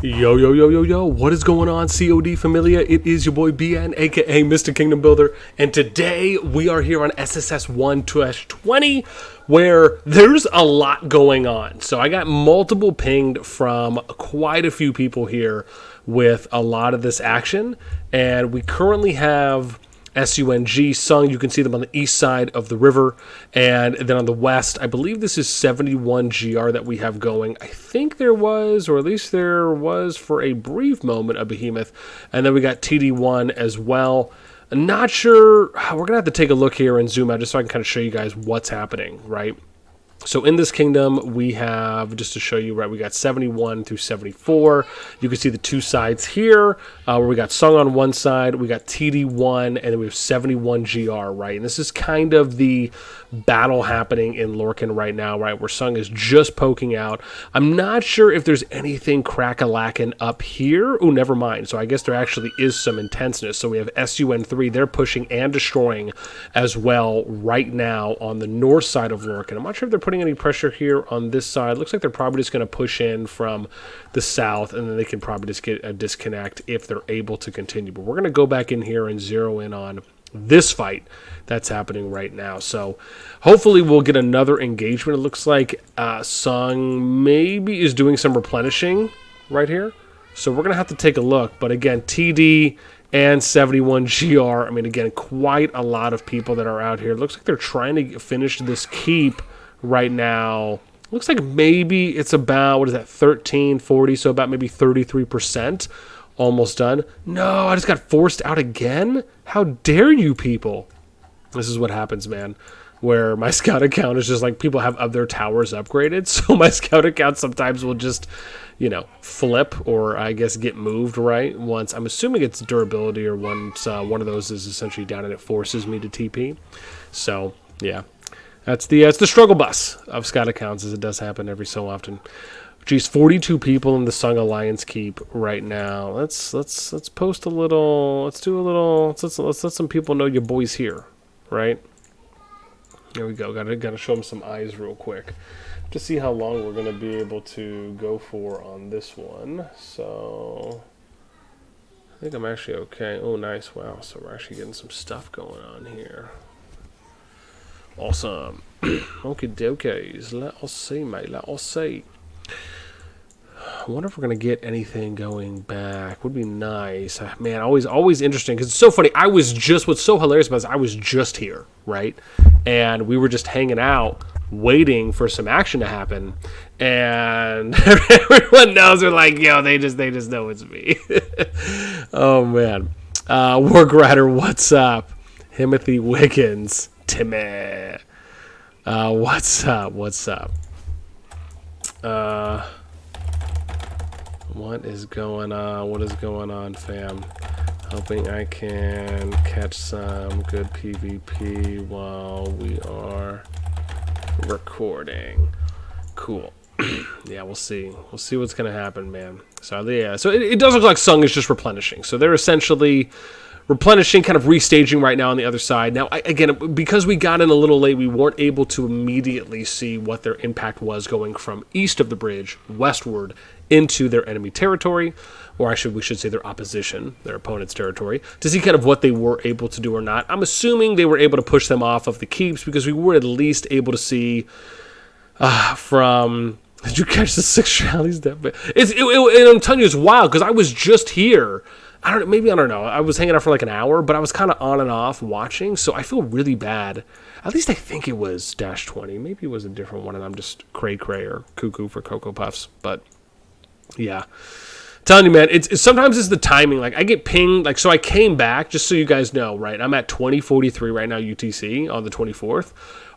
Yo, yo, yo, yo, yo, what is going on, COD Familia? It is your boy BN, aka Mr. Kingdom Builder, and today we are here on SSS1-20, where there's a lot going on. So I got multiple pinged from quite a few people here with a lot of this action, and we currently have SUNG sung. You can see them on the east side of the river, and then on the west, I believe this is 71 GR that we have going. I think there was, or at least there was for a brief moment, a behemoth, and then we got TD-1 as well. I'm not sure. We're gonna have to take a look here and zoom out just so I can kind of show you guys what's happening, right? So in this kingdom, we have, just to show you, right, we got 71 through 74. You can see the two sides here, where we got Sung on one side, we got TD1, and then we have 71 GR, right? And this is kind of the battle happening in Lorcan right now, right, where Sung is just poking out. I'm not sure if there's anything crack-a-lackin' up here. Oh, never mind. So I guess there actually is some intenseness. So we have SUN3, they're pushing and destroying as well right now on the north side of Lorcan. I'm not sure if they're putting any pressure here on this side. Looks like they're probably just going to push in from the south, and then they can probably just get a disconnect if they're able to continue. But we're going to go back in here and zero in on this fight that's happening right now. So hopefully we'll get another engagement. It looks like Sung maybe is doing some replenishing right here. So we're going to have to take a look. But again, TD and 71 GR, I mean, again, quite a lot of people that are out here. It looks like they're trying to finish this keep right now. Looks like maybe it's about, what is that, 1340, so about maybe 33% almost done. No, I just got forced out again? How dare you people? This is what happens, man, where my scout account is just like, people have their towers upgraded, so my scout account sometimes will just, you know, flip, or I guess get moved, right? Once, I'm assuming it's durability, or once one of those is essentially down and it forces me to TP. So, yeah. That's the struggle bus of Scout accounts, as it does happen every so often. Geez, 42 people in the Sung Alliance keep right now. Let's post a little. Let's do a little. Let's let some people know your boy's here, right? There we go. Gotta show them some eyes real quick to see how long we're gonna be able to go for on this one. So I think I'm actually okay. Oh, nice. Wow. So we're actually getting some stuff going on here. Awesome. Okay, dokies. Let us see, mate. Let us see. I wonder if we're gonna get anything going back. Would be nice. Man, always interesting, because it's so funny. What's so hilarious about this, I was just here, right? And we were just hanging out, waiting for some action to happen. And everyone knows, they're like, yo, they just know it's me. Oh man. Work Rider, what's up? Timothy Wiggins. Timmy. What's up? What is going on? What is going on, fam? Hoping I can catch some good PvP while we are recording. Cool. Yeah, we'll see. We'll see what's going to happen, man. So, yeah. So, it does look like Sung is just replenishing. So, they're essentially replenishing, kind of restaging right now on the other side. Now, again, because we got in a little late, we weren't able to immediately see what their impact was going from east of the bridge westward into their enemy territory, or we should say their opposition, their opponent's territory, to see kind of what they were able to do or not. I'm assuming they were able to push them off of the keeps, because we were at least able to see from... Did you catch the 6 rallies? And I'm telling you, it's wild, because I was just here. I don't know. I was hanging out for like an hour, but I was kind of on and off watching, so I feel really bad. At least I think it was -20. Maybe it was a different one, and I'm just cray-cray or cuckoo for Cocoa Puffs. But yeah, I'm telling you, man, it's sometimes it's the timing. Like, I get pinged. Like, so I came back, just so you guys know, right? I'm at 2043 right now, UTC on the 24th.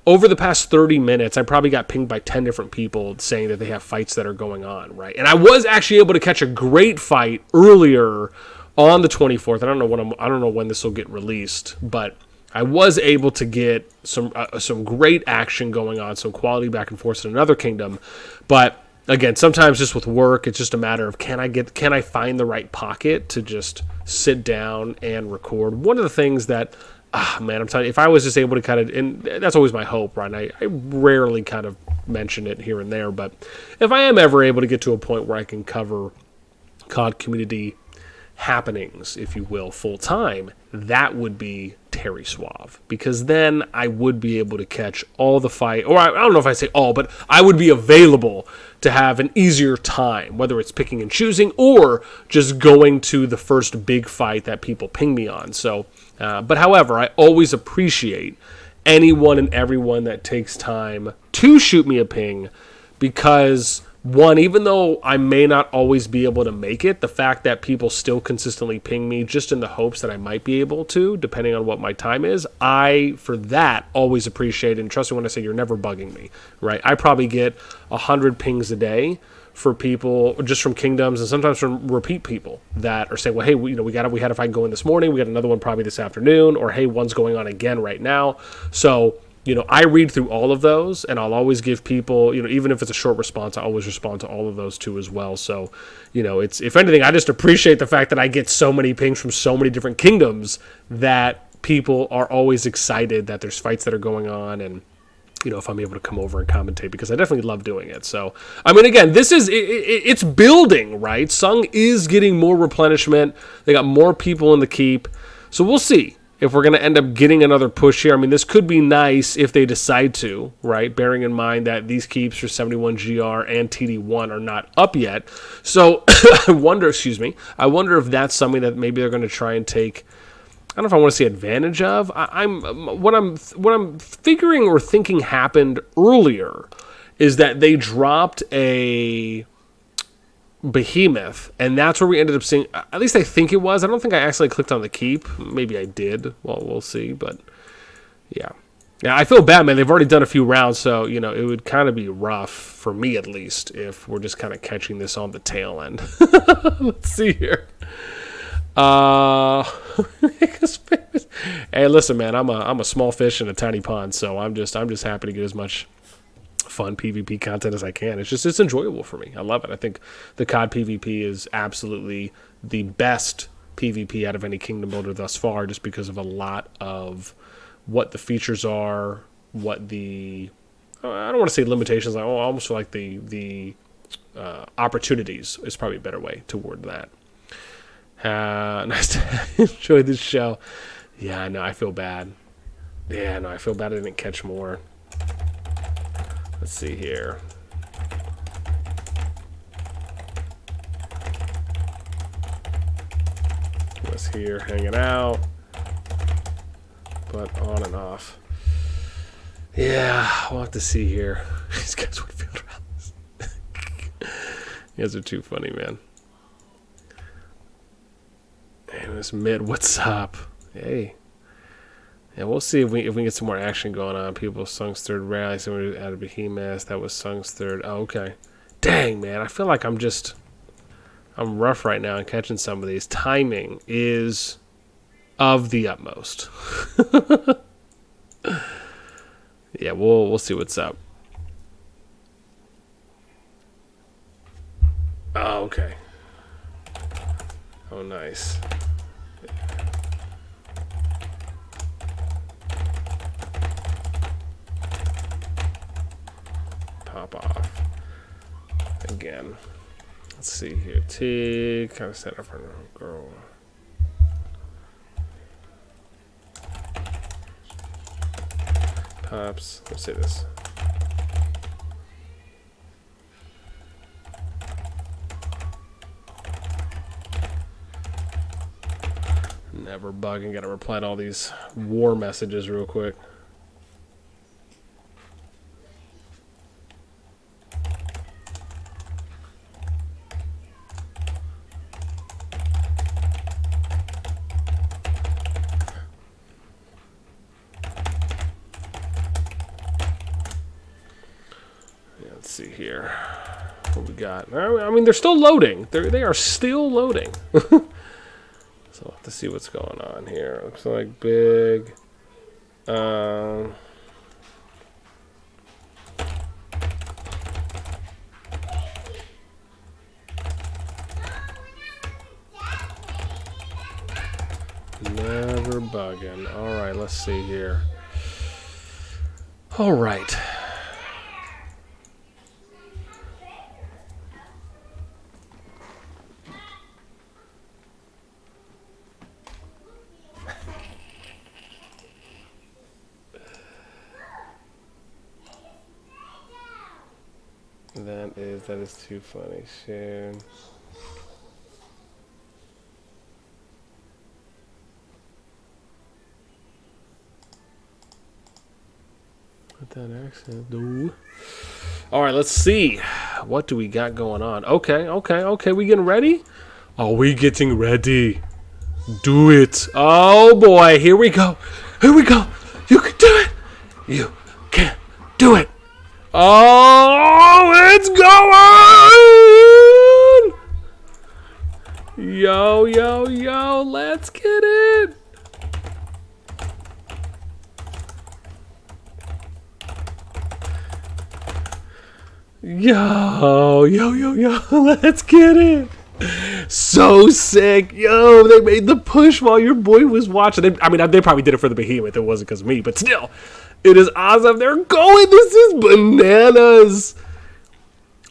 Over the past 30 minutes, I probably got pinged by 10 different people saying that they have fights that are going on, right? And I was actually able to catch a great fight earlier on the 24th. I don't know when this will get released, but I was able to get some great action going on, some quality back and forth in another kingdom. But again, sometimes just with work, it's just a matter of can I find the right pocket to just sit down and record. One of the things that man, I'm telling you, if I was just able to kind of, and that's always my hope, right? And I rarely kind of mention it here and there, but if I am ever able to get to a point where I can cover COD community happenings, if you will, full time, that would be Terry Suave, because then I would be able to catch all the fight, or I don't know if I say all, but I would be available to have an easier time, whether it's picking and choosing or just going to the first big fight that people ping me on. So, but however, I always appreciate anyone and everyone that takes time to shoot me a ping, because one, even though I may not always be able to make it, the fact that people still consistently ping me just in the hopes that I might be able to, depending on what my time is, I, for that, always appreciate it. And trust me when I say you're never bugging me, right? I probably get 100 pings a day for people just from Kingdoms and sometimes from repeat people that are saying, well, hey, we had a fight going this morning. We got another one probably this afternoon, or hey, one's going on again right now. So, I read through all of those, and I'll always give people, even if it's a short response, I always respond to all of those too as well. So, it's, if anything, I just appreciate the fact that I get so many pings from so many different kingdoms that people are always excited that there's fights that are going on, and if I'm able to come over and commentate, because I definitely love doing it. So, I mean, again, it's building, right? Sung is getting more replenishment. They got more people in the keep. So we'll see if we're going to end up getting another push here. I mean, this could be nice if they decide to, right? Bearing in mind that these keeps for 71GR and TD-1 are not up yet. So I wonder if that's something that maybe they're going to try and take, I don't know if I want to say advantage of. What I'm figuring or thinking happened earlier is that they dropped a behemoth, and that's where we ended up seeing, at least I think it was. I don't think I actually clicked on the keep. Maybe I did. Well, we'll see, but yeah. Yeah, I feel bad, man. They've already done a few rounds, so, it would kind of be rough, for me at least, if we're just kind of catching this on the tail end. Let's see here. Hey, listen, man, I'm a small fish in a tiny pond, so I'm just happy to get as much fun PvP content as I can. It's enjoyable for me. I love it. I think the COD PvP is absolutely the best PvP out of any Kingdom Builder thus far, just because of a lot of what the features are, what the, I don't want to say limitations, I almost feel like the opportunities is probably a better way to word that. Nice to enjoy this show. Yeah, I know, I feel bad. Yeah, no, I feel bad I didn't catch more. Let's see here. Was here hanging out, but on and off. Yeah, we'll have to see here. These guys would field rallies. You guys are too funny, man. Hey, Miss Mid, what's up? Hey. Yeah, we'll see if we can get some more action going on. People, Sung's third rally, somebody added Behemoth. That was Sung's third. Oh, okay. Dang, man. I feel like I'm rough right now in catching some of these. Timing is of the utmost. Yeah, we'll see what's up. Oh, okay. Oh, nice. Pop off again. Let's see here. T kind of set up for a girl. Pops. Let's see this. Never bugging. Got to reply to all these war messages real quick. Let's see here what we got. I mean, they're still loading. They are still loading. So we'll have to see what's going on here. Looks like big. Never bugging. All right, let's see here. All right. That is too funny, shit. What that accent do? All right, let's see. What do we got going on? Okay. We getting ready? Are we getting ready? Do it. Oh, boy. Here we go. You can do it. You can do it. Oh, it's going. Yo. Let's get it. Yo, let's get it. So sick. Yo, they made the push while your boy was watching. They probably did it for the behemoth. It wasn't because of me, but still, it is awesome. They're going. This is bananas.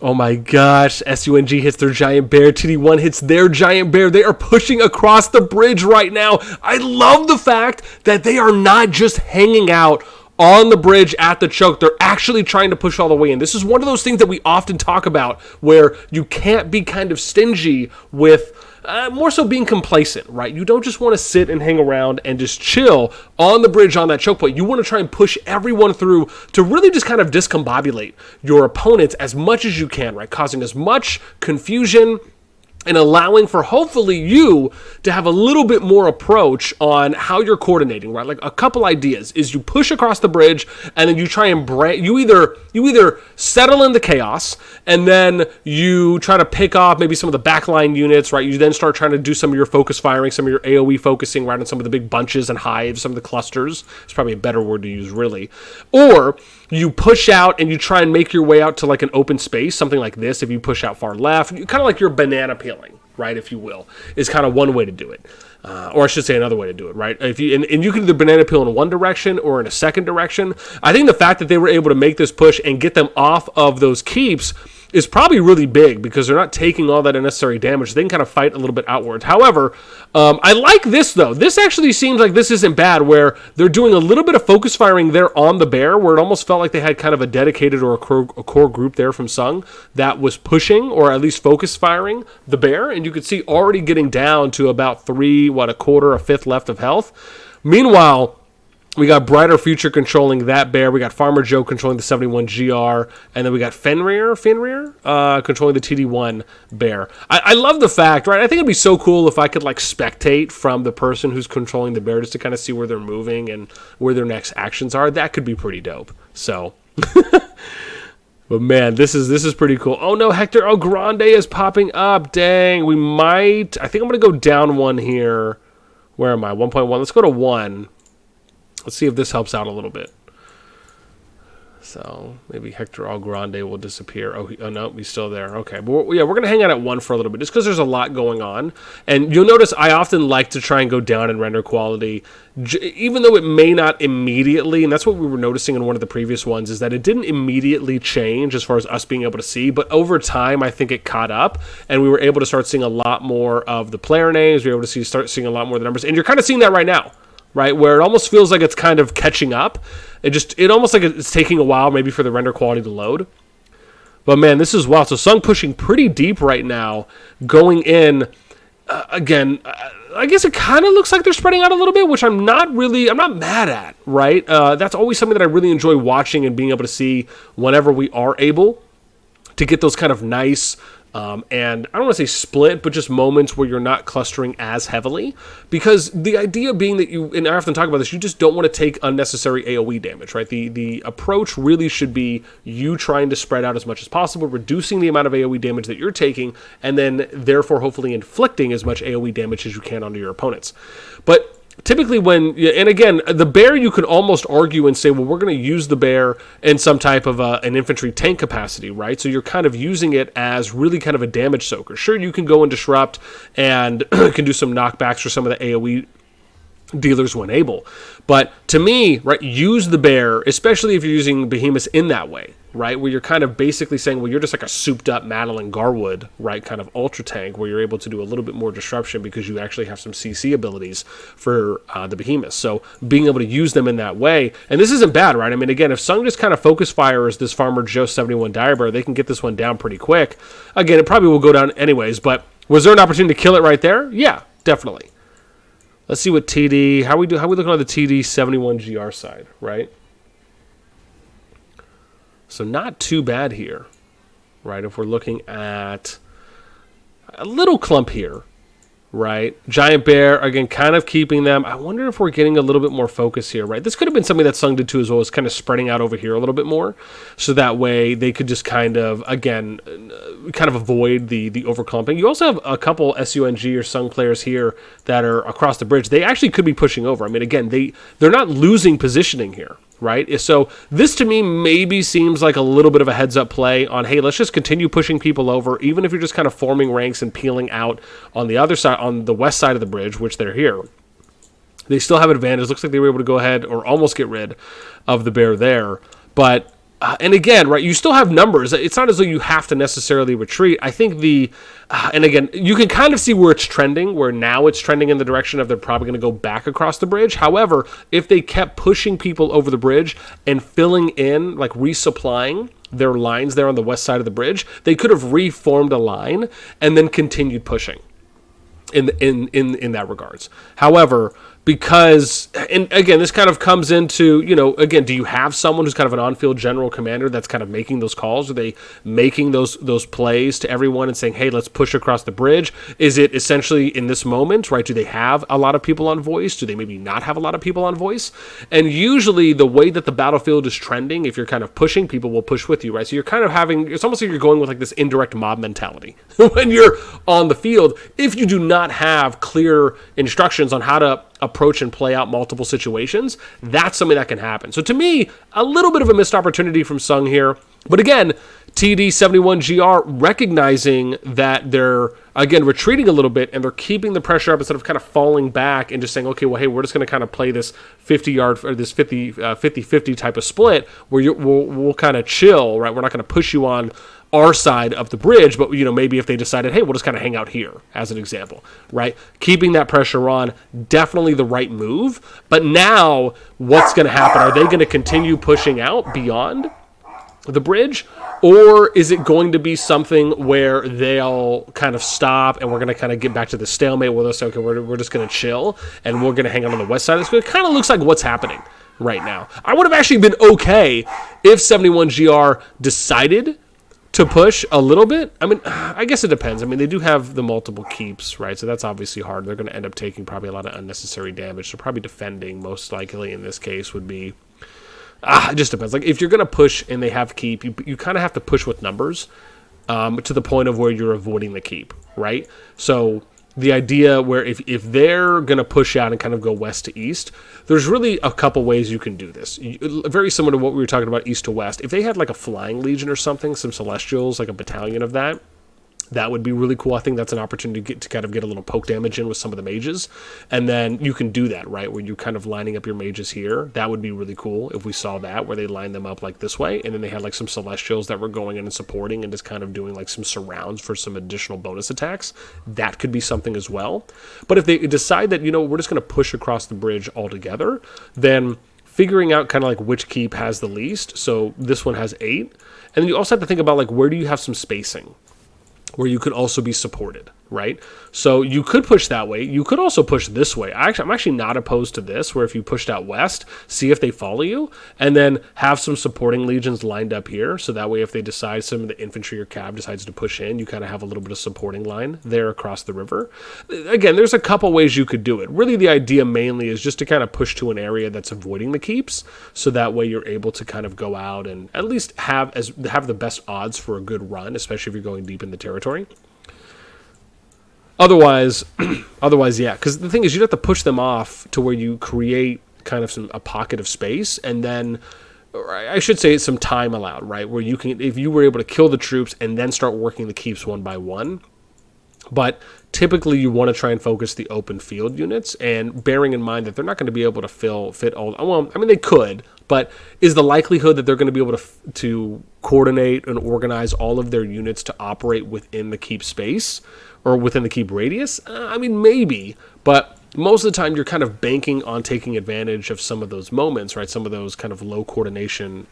Oh my gosh. SUNG hits their giant bear. TD-1 hits their giant bear. They are pushing across the bridge right now. I love the fact that they are not just hanging out on the bridge at the choke. They're actually trying to push all the way in. This is one of those things that we often talk about where you can't be kind of stingy with more so being complacent, right? You don't just want to sit and hang around and just chill on the bridge on that choke point. You want to try and push everyone through to really just kind of discombobulate your opponents as much as you can, right? Causing as much confusion and allowing for hopefully you to have a little bit more approach on how you're coordinating, right? Like a couple ideas is you push across the bridge and then you try and you either settle in the chaos and then you try to pick off maybe some of the backline units, right? You then start trying to do some of your focus firing, some of your AoE focusing, right, on some of the big bunches and hives, some of the clusters. It's probably a better word to use, really. Or you push out and you try and make your way out to like an open space, something like this. If you push out far left, kind of like your banana peeling, right, if you will, is kind of one way to do it. Or I should say another way to do it, right? If you and you can either banana peel in one direction or in a second direction. I think the fact that they were able to make this push and get them off of those keeps is probably really big because they're not taking all that unnecessary damage. They can kind of fight a little bit outwards. However, I like this, though. This actually seems like this isn't bad, where they're doing a little bit of focus firing there on the bear, where it almost felt like they had kind of a dedicated or a core group there from Sung that was pushing or at least focus firing the bear. And you could see already getting down to about a fifth left of health. Meanwhile, we got Brighter Future controlling that bear. We got Farmer Joe controlling the 71 GR. And then we got Fenrir controlling the TD-1 bear. I love the fact, right? I think it'd be so cool if I could like spectate from the person who's controlling the bear just to kind of see where they're moving and where their next actions are. That could be pretty dope. So, but man, this is pretty cool. Oh no, Hector El Grande is popping up. Dang, I think I'm going to go down one here. Where am I? 1.1. Let's go to 1. Let's see if this helps out a little bit. So maybe Hector El Grande will disappear. Oh no, he's still there. Okay, but we're going to hang out at 1 for a little bit just because there's a lot going on. And you'll notice I often like to try and go down in render quality, even though it may not immediately, and that's what we were noticing in one of the previous ones, is that it didn't immediately change as far as us being able to see, but over time I think it caught up, and we were able to start seeing a lot more of the player names, we were able to start seeing a lot more of the numbers, and you're kind of seeing that right now. Right, where it almost feels like it's kind of catching up. It almost like it's taking a while maybe for the render quality to load. But man, this is wild. So Sung pushing pretty deep right now, going in again. I guess it kind of looks like they're spreading out a little bit, which I'm not mad at. Right, that's always something that I really enjoy watching and being able to see whenever we are able to get those kind of nice. And I don't want to say split, but just moments where you're not clustering as heavily. Because the idea being that and I often talk about this, you just don't want to take unnecessary AoE damage, right? The approach really should be you trying to spread out as much as possible, reducing the amount of AoE damage that you're taking, and then therefore hopefully inflicting as much AoE damage as you can onto your opponents. But typically and again, the bear, you could almost argue and say, well, we're going to use the bear in some type of an infantry tank capacity, right? So you're kind of using it as really kind of a damage soaker. Sure, you can go and disrupt and can do some knockbacks for some of the AoE dealers when able. But to me, right, use the bear, especially if you're using behemoths in that way, right? Where you're kind of basically saying, well, you're just like a souped up Madeline Garwood, right? Kind of ultra tank where you're able to do a little bit more disruption because you actually have some CC abilities for the behemoths. So being able to use them in that way, and this isn't bad, right? I mean, again, if Sung just kind of focus fires this Farmer Joe 71 Direbear, they can get this one down pretty quick. Again, it probably will go down anyways, but was there an opportunity to kill it right there? Yeah, definitely. Let's see what TD, how we looking on the TD-1 GR side, right? So not too bad here, right? If we're looking at a little clump here, right? Giant Bear, again, kind of keeping them. I wonder if we're getting a little bit more focus here, right? This could have been something that Sung did too as well, as kind of spreading out over here a little bit more. So that way they could just kind of, again, kind of avoid the overclumping. You also have a couple SUNG or Sung players here that are across the bridge. They actually could be pushing over. I mean, again, they're not losing positioning here, right? So this to me maybe seems like a little bit of a heads up play on, hey, let's just continue pushing people over, even if you're just kind of forming ranks and peeling out on the other side, on the west side of the bridge, which they're here. They still have an advantage. Looks like they were able to go ahead or almost get rid of the bear there. But, and again, right, you still have numbers. It's not as though you have to necessarily retreat. I think and again, you can kind of see where it's trending, where now it's trending in the direction of they're probably going to go back across the bridge. However, if they kept pushing people over the bridge and filling in, like resupplying their lines there on the west side of the bridge, they could have reformed a line and then continued pushing in that regards. However, because, and again, this kind of comes into, again, do you have someone who's kind of an on-field general commander that's kind of making those calls? Are they making those plays to everyone and saying, hey, let's push across the bridge? Is it essentially in this moment, right? Do they have a lot of people on voice? Do they maybe not have a lot of people on voice? And usually the way that the battlefield is trending, if you're kind of pushing, people will push with you, right? So you're kind of it's almost like you're going with like this indirect mob mentality when you're on the field. If you do not have clear instructions on how to approach and play out multiple situations, that's something that can happen. So to me, a little bit of a missed opportunity from Sung here. But again, TD-1 GR recognizing that they're, again, retreating a little bit and they're keeping the pressure up instead of kind of falling back and just saying, okay, well, hey, we're just going to kind of play this 50-yard or this 50-50 type of split where we'll kind of chill, right? We're not going to push you on our side of the bridge, but maybe if they decided, hey, we'll just kind of hang out here as an example, right? Keeping that pressure on, definitely the right move. But now what's going to happen? Are they going to continue pushing out beyond the bridge, or is it going to be something where they'll kind of stop and we're going to kind of get back to the stalemate where they'll say, okay, we're just going to chill and we're going to hang out on the west side? It kind of looks like what's happening right now. I would have actually been okay if 71 GR decided to push a little bit. I mean, I guess it depends. I mean, they do have the multiple keeps, right? So that's obviously hard. They're going to end up taking probably a lot of unnecessary damage. So probably defending, most likely in this case, would be... it just depends. Like, if you're going to push and they have keep, you kind of have to push with numbers to the point of where you're avoiding the keep, right? So the idea where if they're going to push out and kind of go west to east, there's really a couple ways you can do this. Very similar to what we were talking about east to west. If they had like a flying legion or something, some celestials, like a battalion of that would be really cool. I think that's an opportunity to kind of get a little poke damage in with some of the mages. And then you can do that, right, where you're kind of lining up your mages here. That would be really cool if we saw that, where they line them up like this way. And then they had like some celestials that were going in and supporting and just kind of doing like some surrounds for some additional bonus attacks. That could be something as well. But if they decide that, we're just going to push across the bridge altogether, then figuring out kind of like which keep has the least. So this one has 8. And then you also have to think about like, where do you have some spacing where you could also be supported, right? So you could push that way. You could also push this way. I'm actually not opposed to this, where if you pushed out west, see if they follow you, and then have some supporting legions lined up here. So that way, if they decide, some of the infantry or cav decides to push in, you kind of have a little bit of supporting line there across the river. Again, there's a couple ways you could do it. Really, the idea mainly is just to kind of push to an area that's avoiding the keeps. So that way, you're able to kind of go out and at least have the best odds for a good run, especially if you're going deep in the territory. Otherwise, yeah, because the thing is, you'd have to push them off to where you create kind of a pocket of space, and then, or I should say, some time allowed, right, where you can, if you were able to kill the troops and then start working the keeps one by one, But typically you want to try and focus the open field units, and bearing in mind that they're not going to be able to fit all, well, I mean, they could, but is the likelihood that they're going to be able to coordinate and organize all of their units to operate within the keep space or within the keep radius? I mean, maybe, but most of the time you're kind of banking on taking advantage of some of those moments, right? Some of those kind of low coordination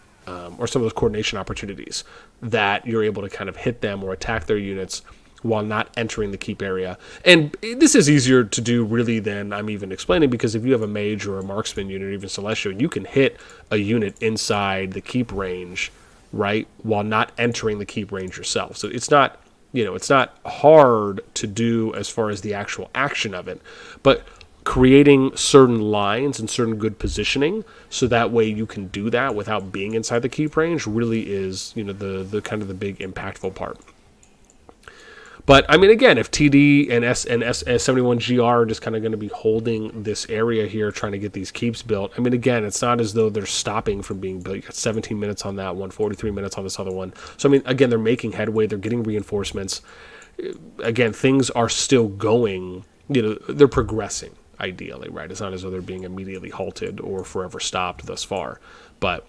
or some of those coordination opportunities that you're able to kind of hit them or attack their units while not entering the keep area. And this is easier to do really than I'm even explaining, because if you have a mage or a marksman unit or even celestial, you can hit a unit inside the keep range, right, while not entering the keep range yourself. So it's not, it's not hard to do as far as the actual action of it, but creating certain lines and certain good positioning so that way you can do that without being inside the keep range really is, the kind of the big impactful part. But, I mean, again, if TD and SSS1-20 are just kind of going to be holding this area here, trying to get these keeps built, I mean, again, it's not as though they're stopping from being built. You got 17 minutes on that one, 43 minutes on this other one. So, I mean, again, they're making headway. They're getting reinforcements. Again, things are still going, they're progressing, ideally, right? It's not as though they're being immediately halted or forever stopped thus far. But,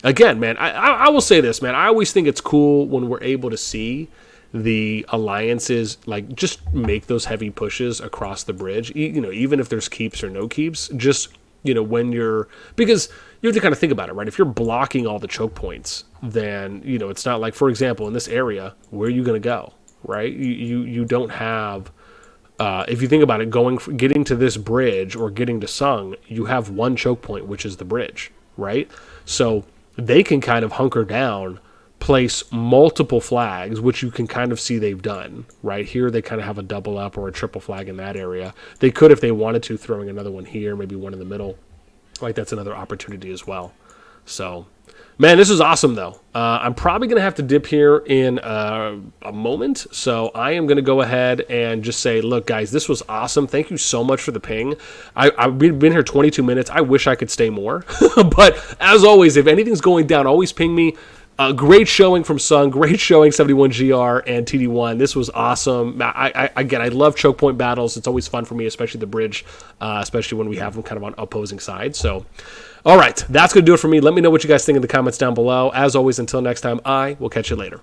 again, man, I will say this, man. I always think it's cool when we're able to see the alliances like just make those heavy pushes across the bridge, even if there's keeps or no keeps, just when because you have to kind of think about it, right? If you're blocking all the choke points, then it's not like, for example, in this area, where are you going to go, right? You don't have if you think about it, getting to this bridge or getting to Sung, you have one choke point, which is the bridge, right? So they can kind of hunker down, place multiple flags, which you can kind of see they've done. Right here, they kind of have a double up or a triple flag in that area. They could, if they wanted to, throwing another one here, maybe one in the middle. Like, that's another opportunity as well. So, man, this is awesome, though. I'm probably going to have to dip here in a moment. So I am going to go ahead and just say, look, guys, this was awesome. Thank you so much for the ping. I've been here 22 minutes. I wish I could stay more. But as always, if anything's going down, always ping me. Great showing from Sung, great showing 71GR and TD-1. This was awesome. I love choke point battles. It's always fun for me, especially the bridge, especially when we have them kind of on opposing sides. So, all right, that's going to do it for me. Let me know what you guys think in the comments down below. As always, until next time, I will catch you later.